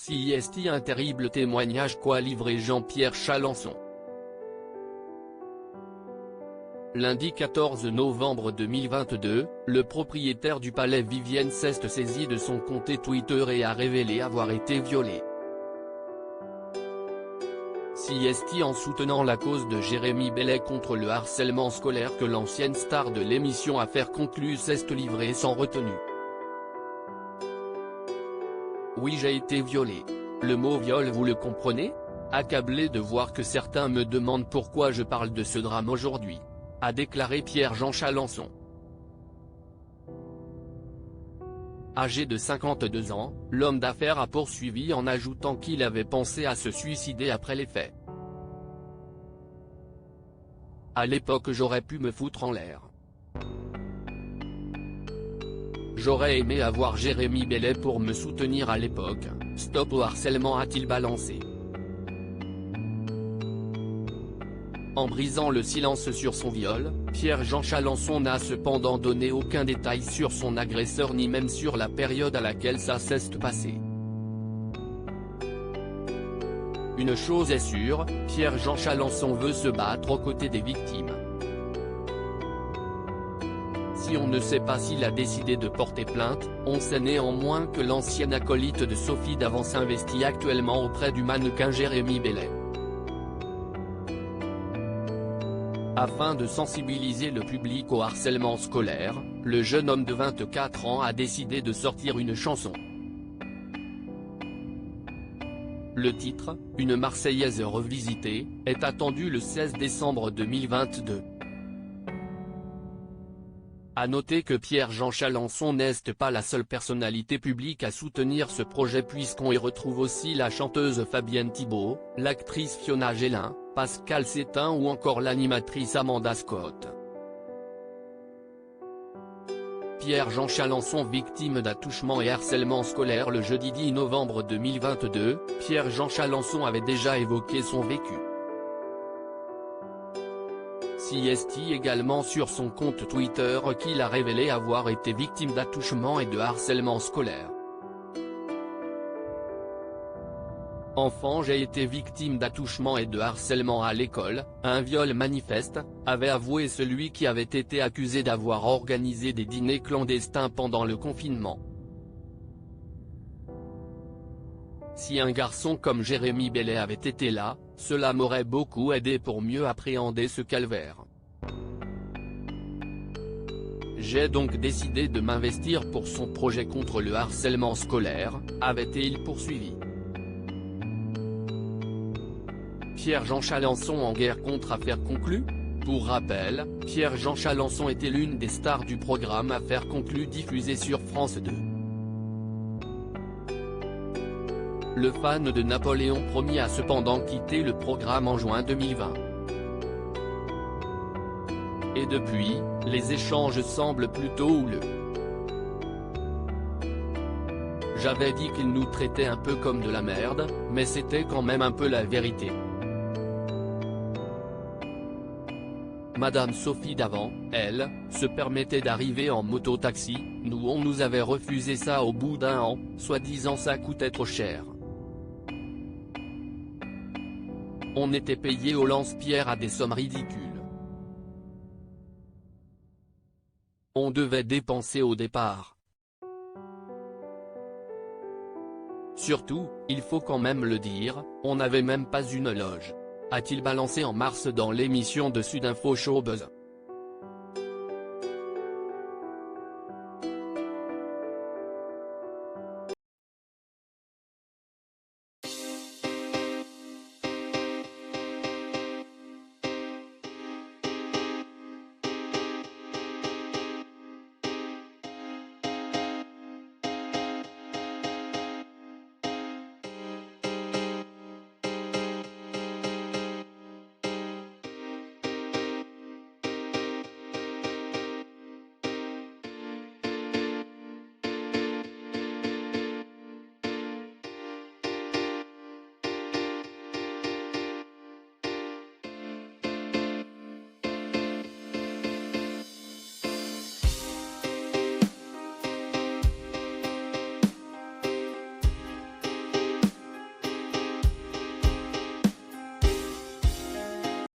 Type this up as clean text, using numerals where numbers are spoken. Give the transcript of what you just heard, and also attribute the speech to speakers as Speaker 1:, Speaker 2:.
Speaker 1: CIST, un terrible témoignage qu'a livré Jean-Pierre Chalençon. Lundi 14 novembre 2022, le propriétaire du palais Vivienne s'est saisi de son compte Twitter et a révélé avoir été violé. CIST, en soutenant la cause de Jérémy Bellet contre le harcèlement scolaire que l'ancienne star de l'émission Affaires conclues s'est livrée sans retenue. Oui, j'ai été violé. Le mot viol, vous le comprenez? Accablé de voir que certains me demandent pourquoi je parle de ce drame aujourd'hui, a déclaré Pierre-Jean Chalençon. Âgé de 52 ans, l'homme d'affaires a poursuivi en ajoutant qu'il avait pensé à se suicider après les faits. À l'époque, j'aurais pu me foutre en l'air. J'aurais aimé avoir Jérémy Bellet pour me soutenir à l'époque. Stop au harcèlement, a-t-il balancé. En brisant le silence sur son viol, Pierre-Jean Chalençon n'a cependant donné aucun détail sur son agresseur ni même sur la période à laquelle ça s'est passé. Une chose est sûre, Pierre-Jean Chalençon veut se battre aux côtés des victimes. Si on ne sait pas s'il a décidé de porter plainte, on sait néanmoins que l'ancien acolyte de Sophie Davant s'investit actuellement auprès du mannequin Jérémy Bellet. Afin de sensibiliser le public au harcèlement scolaire, le jeune homme de 24 ans a décidé de sortir une chanson. Le titre, Une Marseillaise revisitée, est attendu le 16 décembre 2022. À noter que Pierre-Jean Chalençon n'est pas la seule personnalité publique à soutenir ce projet puisqu'on y retrouve aussi la chanteuse Fabienne Thibault, l'actrice Fiona Gélin, Pascal Sétain ou encore l'animatrice Amanda Scott. Pierre-Jean Chalençon, victime d'attouchement et harcèlement scolaire le jeudi 10 novembre 2022, Pierre-Jean Chalençon avait déjà évoqué son vécu. CIST également sur son compte Twitter qu'il a révélé avoir été victime d'attouchement et de harcèlement scolaire. Enfant, j'ai été victime d'attouchement et de harcèlement à l'école, un viol manifeste, avait avoué celui qui avait été accusé d'avoir organisé des dîners clandestins pendant le confinement. Si un garçon comme Jérémy Bellet avait été là, cela m'aurait beaucoup aidé pour mieux appréhender ce calvaire. J'ai donc décidé de m'investir pour son projet contre le harcèlement scolaire, avait-il poursuivi. Pierre-Jean Chalençon en guerre contre Affaires conclues? Pour rappel, Pierre-Jean Chalençon était l'une des stars du programme Affaires conclues diffusé sur France 2. Le fan de Napoléon Ier a cependant quitté le programme en juin 2020. Et depuis, les échanges semblent plutôt houleux. J'avais dit qu'il nous traitait un peu comme de la merde, mais c'était quand même un peu la vérité. Madame Sophie Davant, elle, se permettait d'arriver en moto-taxi, nous on nous avait refusé ça au bout d'un an, soi-disant ça coûtait trop cher. On était payé au lance-pierre à des sommes ridicules. On devait dépenser au départ. Surtout, il faut quand même le dire, on n'avait même pas une loge, a-t-il balancé en mars dans l'émission de Sudinfo Showbuzz.